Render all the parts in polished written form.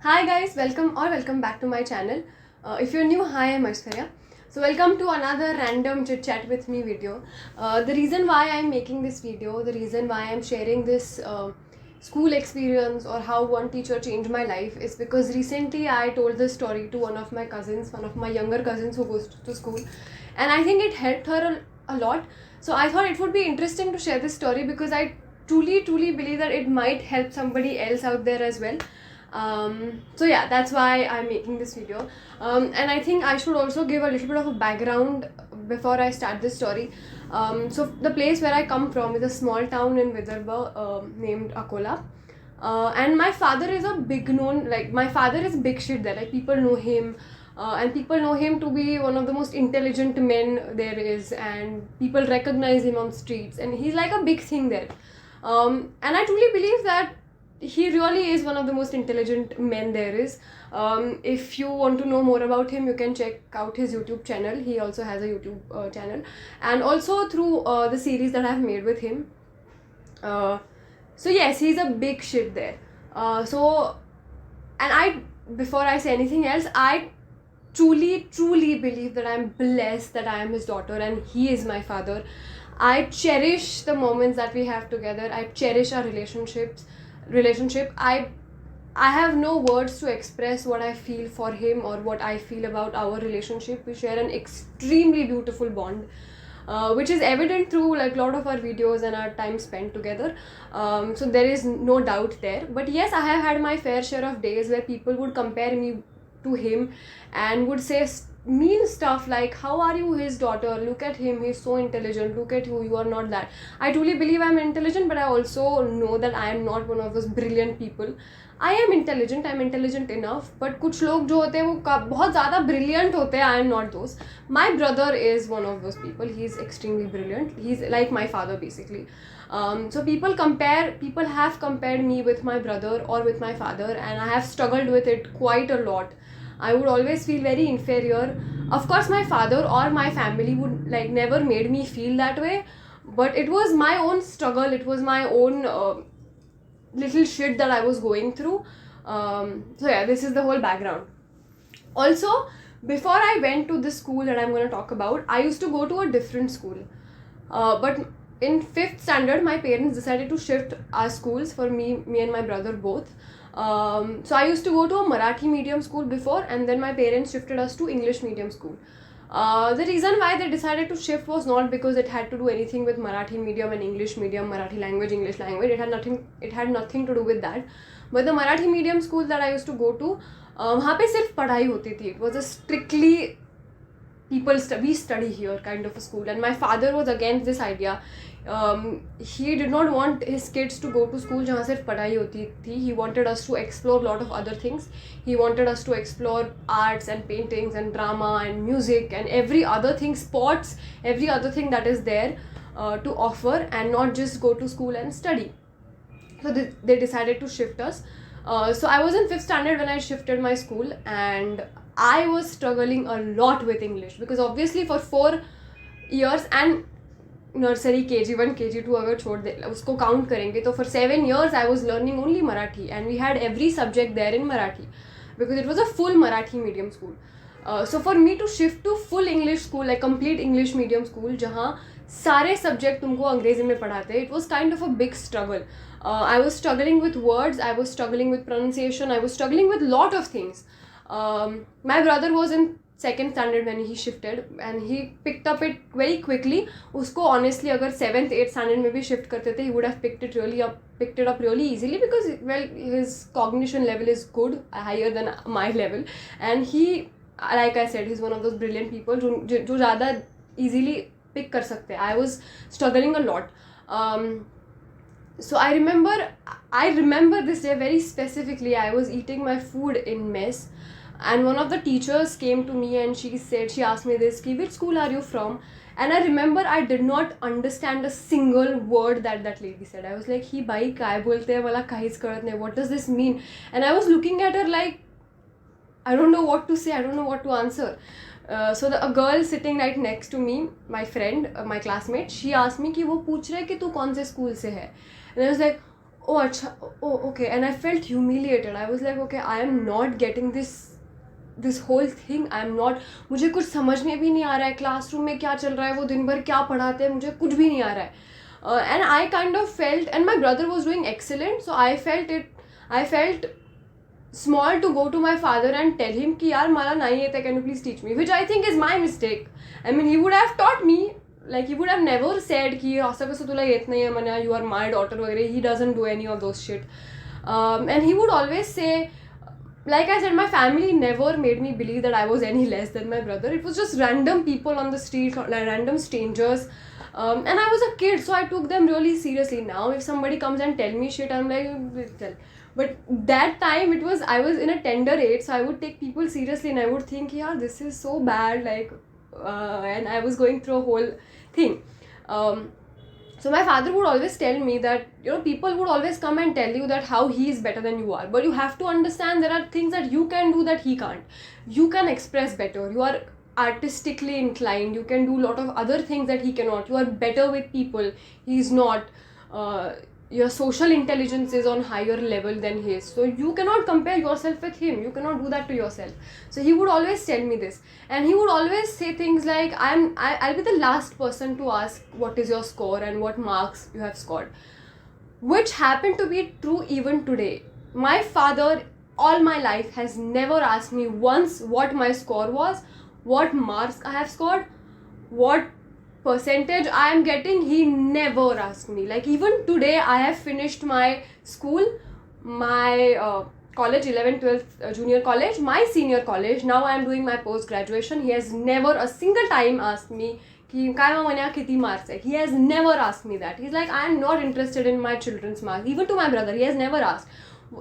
Hi guys, welcome back to my channel. If you're new, hi, I'm Aishwarya. So welcome to another random chit chat with me video. The reason why I'm making this video, the reason why I'm sharing this school experience or how one teacher changed my life is because recently I told this story to one of my cousins, one of my younger cousins who goes to school, and I think it helped her a lot. So I thought it would be interesting to share this story because I truly believe that it might help somebody else out there as well. So yeah, that's why I'm making this video. And I think I should also give a little bit of a background before I start this story. So the place where I come from is a small town in Vidarbha named Akola. And my father is a big known, like my father is big shit there, like people know him. And people know him to be one of the most intelligent men there is, and people recognize him on streets, and he's like a big thing there. And I truly believe that he really is one of the most intelligent men there is. If you want to know more about him, you can check out his YouTube channel. He also has a YouTube channel, and also through the series that I've made with him. So yes, he's a big shit there. Before I say anything else, I truly believe that I'm blessed that I am his daughter and he is my father. I cherish the moments that we have together. I cherish our relationship. I have no words to express what I feel for him or what I feel about our relationship. We share an extremely beautiful bond, which is evident through like a lot of our videos and our time spent together. So there is no doubt there. But yes, I have had my fair share of days where people would compare me to him and would say mean stuff like, how are you his daughter, look at him, he's so intelligent, look at you are not that. I truly believe I'm intelligent, but I also know that I am not one of those brilliant people. I am intelligent, I'm intelligent enough, but कुछ लोग जो होते हैं वो बहुत ज़्यादा brilliant होते हैं. I am not those. My brother is one of those people. He's extremely brilliant. He's like my father basically. So people have compared me with my brother or with my father, and I have struggled with it quite a lot. I would always feel very inferior. Of course, my father or my family would like never made me feel that way, but it was my own struggle. It was my own little shit that I was going through. So yeah, this is the whole background. Also, before I went to this school that I'm going to talk about, I used to go to a different school. But in 5th standard, my parents decided to shift our schools for me and my brother both. So I used to go to a Marathi medium school before, and then my parents shifted us to English medium school. The reason why they decided to shift was not because it had to do anything with Marathi medium and English medium, Marathi language, English language. It had nothing to do with that. But the Marathi medium school that I used to go to, वहाँ पे सिर्फ पढ़ाई होती थी. It was a strictly we study here kind of a school, and my father was against this idea. He did not want his kids to go to school जहाँ सिर्फ पढ़ाई होती थी. He wanted us to explore a lot of other things. He wanted us to explore arts and paintings and drama and music and every other thing, sports, every other thing that is there to offer, and not just go to school and study. So they decided to shift us. So I was in 5th standard when I shifted my school, and I was struggling a lot with English because obviously for 4 years and nursery KG1 KG2 अगर छोड़ दे उसको count करेंगे तो for 7 years I was learning only Marathi, and we had every subject there in Marathi because it was a full Marathi medium school. So for me to shift to full English school, like complete English medium school जहाँ सारे subject तुमको अंग्रेजी में पढ़ाते हैं, it was kind of a big struggle. I was struggling with words, I was struggling with pronunciation, I was struggling with lot of things. My brother was in 2nd standard when he shifted, and he picked up it very quickly. उसको honestly अगर 7th 8th standard में भी shift करते थे, he would have picked it up really easily because well his cognition level is good, higher than my level, and he, like I said, he's one of those brilliant people जो ज़्यादा easily pick कर सकते हैं. I was struggling a lot. So I remember this day very specifically. I was eating my food in mess, and one of the teachers came to me and she asked me this, which school are you from? And I remember I did not understand a single word that lady said. I was like, ही भाई काय बोलते हैं वाला काहीच कळत नाही, what does this mean? And I was looking at her like, I don't know what to say, I don't know what to answer. So a girl sitting right next to me, my friend, my classmate, she asked me कि वो पूछ रहे कि तू कौन से school से है. And I was like, oh acha, oh okay, and I felt humiliated. I was like, okay, I am not getting this whole thing. I am not, मुझे कुछ समझ में भी नहीं आ रहा है क्लासरूम में क्या चल रहा है, वो दिन भर क्या पढ़ाते हैं, मुझे कुछ भी नहीं आ रहा है. And I kind of felt, and my brother was doing excellent, so I felt small to go to my father and tell him कि यार मला नहीं येत है, can you please teach me, which I think is my mistake. I mean, he would have taught me, like he would have never said कि असं कसं तुला येत नाही आहे म्हणा, you are my daughter वगैरे. He doesn't do any of those shit. And he would always say, like I said, my family never made me believe that I was any less than my brother. It was just random people on the street, like random strangers. And I was a kid, so I took them really seriously. Now if somebody comes and tell me shit, I'm like, tell. But that time I was in a tender age, so I would take people seriously and I would think, yeah, this is so bad, like, and I was going through a whole thing. So my father would always tell me that, people would always come and tell you that how he is better than you are. But you have to understand there are things that you can do that he can't. You can express better. You are artistically inclined. You can do a lot of other things that he cannot. You are better with people. He is not. Your social intelligence is on higher level than his. So you cannot compare yourself with him. You cannot do that to yourself. So he would always tell me this. And he would always say things like, I'll be the last person to ask what is your score and what marks you have scored. Which happened to be true even today. My father, all my life, has never asked me once what my score was, what marks I have scored, what percentage I am getting. He never asked me. Like even today, I have finished my school, my college, 11th, 12th, junior college, my senior college. Now I am doing my post-graduation. He has never a single time asked me कि काय मम्मा किती marks है. He has never asked me that. He's like, I am not interested in my children's marks. Even to my brother, he has never asked.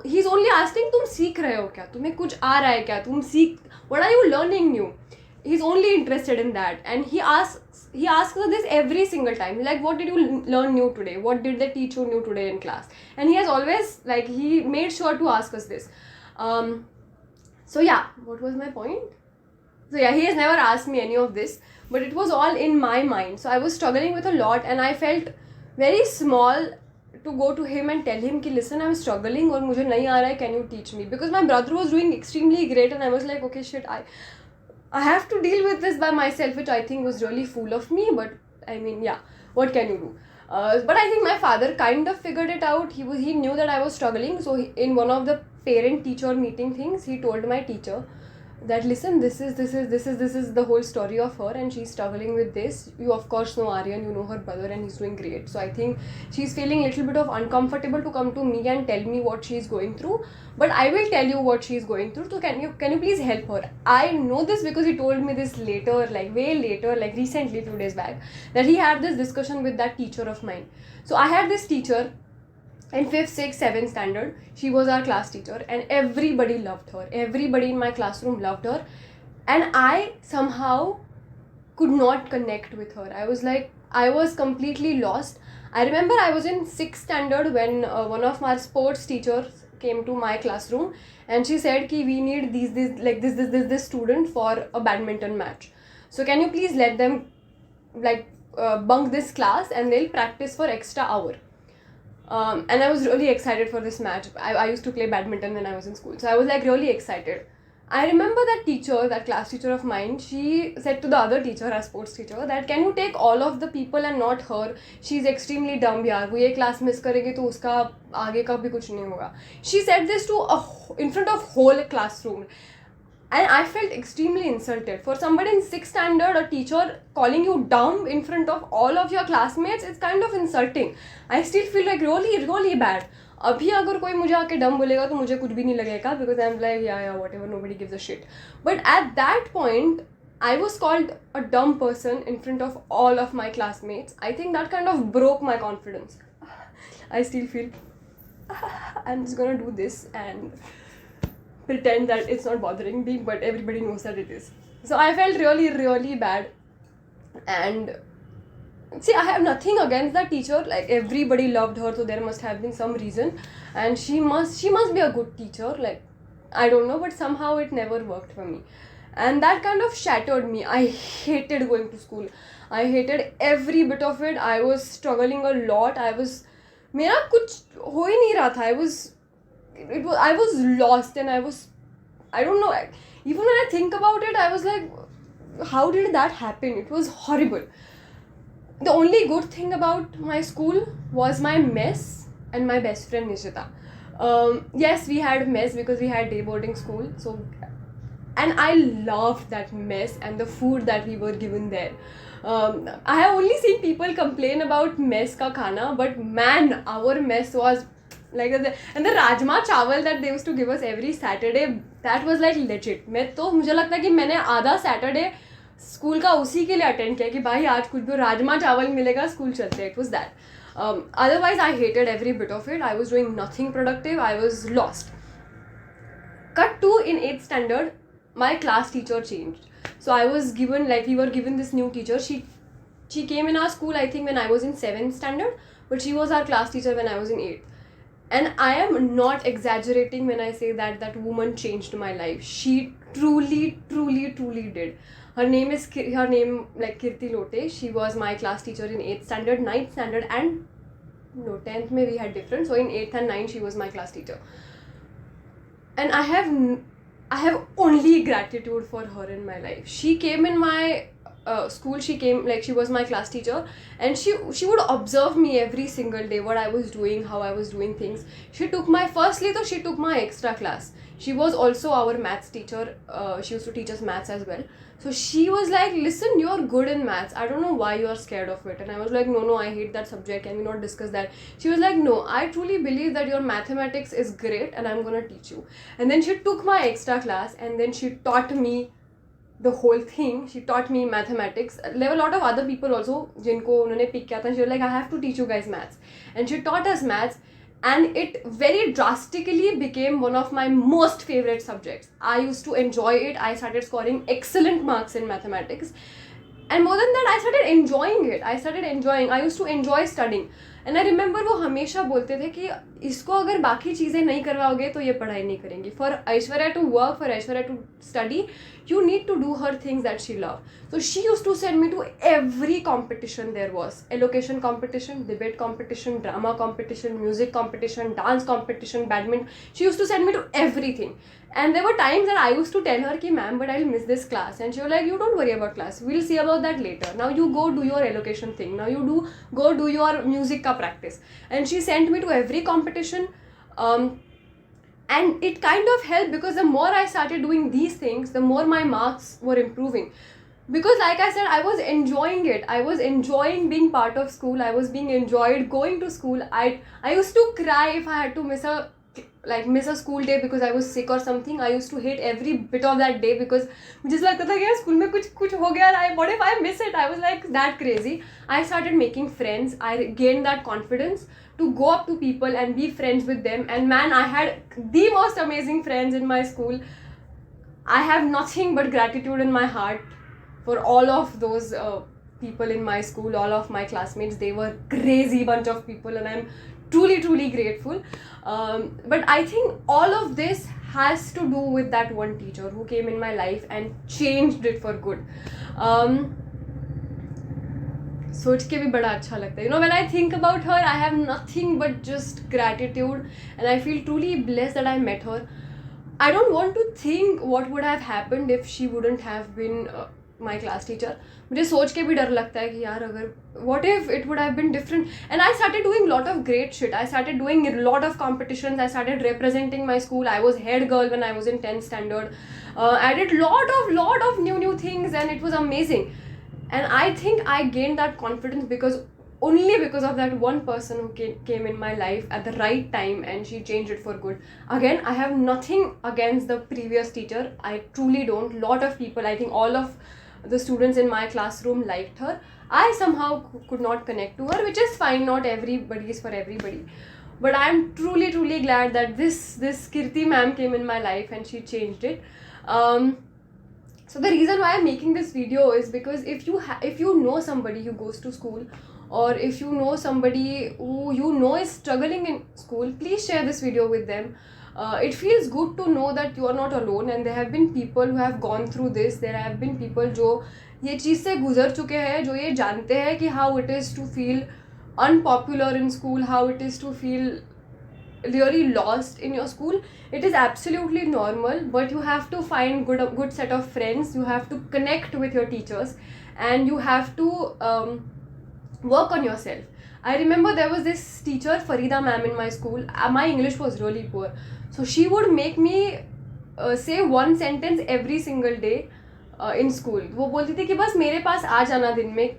He's only asking, तुम सीख रहे हो क्या, तुम्हें कुछ आ रहा है क्या, तुम सीख, what are you learning new. He's only interested in that, and he asks us this every single time. He's like, what did you learn new today? What did they teach you new today in class? And he has always, like, he made sure to ask us this. So yeah, what was my point? So yeah, he has never asked me any of this, but it was all in my mind. So I was struggling with a lot, and I felt very small to go to him and tell him कि listen, I'm struggling और मुझे नहीं आ रहा है, can you teach me? Because my brother was doing extremely great, and I was like, okay, shit, I have to deal with this by myself, which I think was really fool of me. But I mean, yeah, what can you do? But I think my father kind of figured it out. He knew that I was struggling. So in one of the parent-teacher meeting things, he told my teacher that listen, this is the whole story of her, and she's struggling with this. You of course know Aryan, you know her brother, and he's doing great. So I think she's feeling a little bit of uncomfortable to come to me and tell me what she's going through. But I will tell you what she's going through. So can you please help her? I know this because he told me this later, like way later, like recently, 2 days back, that he had this discussion with that teacher of mine. So I had this teacher in 5th, 6th, 7th standard. She was our class teacher, and everybody loved her. Everybody in my classroom loved her, and I somehow could not connect with her. I was like, I was completely lost. I remember I was in 6th standard when one of my sports teachers came to my classroom, and she said ki we need this student for a badminton match. So can you please let them bunk this class and they'll practice for extra hour. And I was really excited for this match. I used to play badminton when I was in school, so I was like really excited. I remember that teacher, that class teacher of mine, she said to the other teacher, our sports teacher, that can you take all of the people and not her? She's extremely dumb यार, वो ये class miss करेगी तो उसका आगे का भी कुछ नहीं होगा. She said this in front of whole classroom. And I felt extremely insulted. For somebody in 6th standard, a teacher calling you dumb in front of all of your classmates, it's kind of insulting. I still feel like really, really bad. अभी अगर कोई मुझे आके डम बोलेगा तो मुझे कुछ भी नहीं लगेगा, because I'm like, yeah, whatever, nobody gives a shit. But at that point, I was called a dumb person in front of all of my classmates. I think that kind of broke my confidence. I still feel I'm just gonna do this and pretend that it's not bothering me, but everybody knows that it is. So I felt really, really bad. And see, I have nothing against that teacher. Like everybody loved her, so there must have been some reason. And she must be a good teacher. Like I don't know, but somehow it never worked for me. And that kind of shattered me. I hated going to school. I hated every bit of it. I was struggling a lot. I was मेरा कुछ हो ही नहीं रहा था. I was lost, and I don't know, even when I think about it, I was like, how did that happen? It was horrible. The only good thing about my school was my mess and my best friend Nishita. Yes, we had mess because we had day boarding school. So, and I loved that mess and the food that we were given there. I have only seen people complain about mess ka khana, but man, our mess was like and the rajma chawal that they used to give us every Saturday, that was like legit. मैं तो मुझे लगता है कि मैंने आधा Saturday school का उसी के लिए अटेंड किया कि भाई आज कुछ भी राजमा चावल मिलेगा, स्कूल चलते. It was that. Otherwise, I hated every bit of it. I was doing nothing productive. I was lost. Cut to in 8th standard, my class teacher changed. So I was given, like, we were given this new teacher. She came in our school, I think, when I was in 7th standard, but she was our class teacher when I was in 8th. And I am not exaggerating when I say that that woman changed my life. She truly, truly, truly did. Her name like Kirti Lote. She was my class teacher in 8th standard, 9th standard, and no, 10th may we had different. So in 8th and 9th, she was my class teacher. And I have only gratitude for her in my life. She came in my school. She came, like, she was my class teacher, and she would observe me every single day, what I was doing, how I was doing things. She took my extra class. She was also our maths teacher. She used to teach us maths as well. So she was like, listen, you're good in maths. I don't know why you're scared of it. And I was like, no, I hate that subject. Can we not discuss that? She was like, no, I truly believe that your mathematics is great and I'm going to teach you. And then she took my extra class and then she taught me the whole thing. She taught me mathematics. There were a lot of other people also jinko unhone pick kiya tha. She was like, I have to teach you guys maths. And she taught us maths. And it very drastically became one of my most favorite subjects. I used to enjoy it. I started scoring excellent marks in mathematics. And more than that, I started enjoying it. I used to enjoy studying. And I remember वो हमेशा बोलते थे कि इसको अगर बाकी चीज़ें नहीं करवाओगे तो ये पढ़ाई नहीं करेंगी. For Aishwarya to work, for Aishwarya to study, you need to do her things that she loved. So she used to send me to every competition there was. Elocution competition, debate competition, drama competition, music competition, dance competition, badminton. She used to send me to everything. And there were times that I used to tell her ki ma'am, but I'll miss this class. And she was like, you don't worry about class. We'll see about that later. Now you go do your elocution thing. Now you go do your music ka practice. And she sent me to every competition. And it kind of helped because the more I started doing these things, the more my marks were improving. Because like I said, I was enjoying it. I was enjoying being part of school. I was being enjoyed going to school. I used to cry if I had to miss a school day because I was sick or something. I used to hate every bit of that day because मुझे लगता था कि यार school में कुछ हो गया. What if I miss it? I was like that crazy. I started making friends. I gained that confidence to go up to people and be friends with them. And man, I had the most amazing friends in my school. I have nothing but gratitude in my heart for all of those people in my school, all of my classmates. They were crazy bunch of people and I'm truly, truly grateful. But I think all of this has to do with that one teacher who came in my life and changed it for good. सोच के भी बड़ा अच्छा लगता है. You know, when I think about her, I have nothing but just gratitude and I feel truly blessed that I met her. I don't want to think what would have happened if she wouldn't have been my class teacher. मुझे सोच के भी डर लगता है कि यार अगर what if it would have been different. And I started doing lot of great shit. I started doing a lot of competitions. I started representing my school. I was head girl when I was in 10th standard. I did lot of new things and it was amazing. And I think I gained that confidence only because of that one person who came in my life at the right time and she changed it for good. Again, I have nothing against the previous teacher. I truly don't. Lot of people, I think all of the students in my classroom liked her. I somehow could not connect to her, which is fine. Not everybody is for everybody. But I'm truly, truly glad that this Kirti ma'am came in my life and she changed it. So the reason why I'm making this video is because if you know somebody who goes to school, or if you know somebody who you know is struggling in school, please share this video with them. It feels good to know that you are not alone and there have been people who have gone through this. There have been people जो ये चीज़ से गुजर चुके हैं, जो ये जानते हैं कि how it is to feel unpopular in school, how it is to feel really lost in your school. It is absolutely normal, but you have to find good set of friends. You have to connect with your teachers, and you have to work on yourself. I remember there was this teacher, Farida ma'am, in my school. My English was really poor, so she would make me say one sentence every single day in school. वो बोलती थी कि बस मेरे पास आ जाना दिन में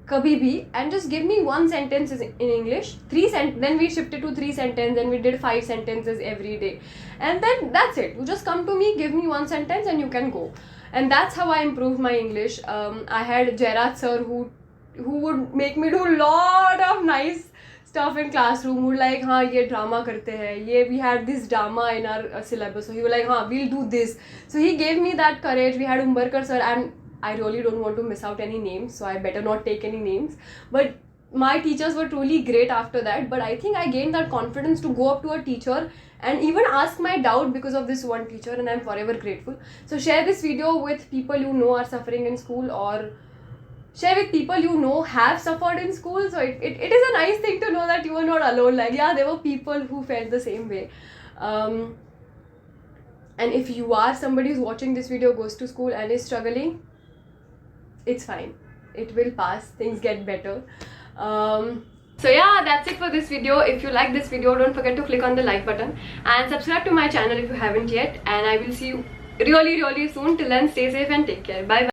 कभी भी, and just give me one sentence in English. Then we shifted to 3 sentences, and we did 5 sentences every day, and then that's it. You just come to me, give me one sentence, and you can go. And that's how I improved my English. I had Jairat sir who would make me do a lot of nice stuff in classroom. Would like, हाँ ये drama करते हैं, ये we had this drama in our syllabus, so he was like, हाँ we'll do this. So he gave me that courage. We had Umbarkar sir, and I really don't want to miss out any names, so I better not take any names. But my teachers were truly great after that. But I think I gained that confidence to go up to a teacher and even ask my doubt because of this one teacher, and I'm forever grateful. So share this video with people you know are suffering in school, or share with people you know have suffered in school. So it is a nice thing to know that you are not alone. Like, yeah, there were people who felt the same way. And if you are somebody who's watching this video, goes to school and is struggling, it's fine. It will pass. Things get better. So yeah, that's it for this video. If you like this video, don't forget to click on the like button and subscribe to my channel if you haven't yet. And I will see you really soon. Till then, stay safe and take care. Bye bye.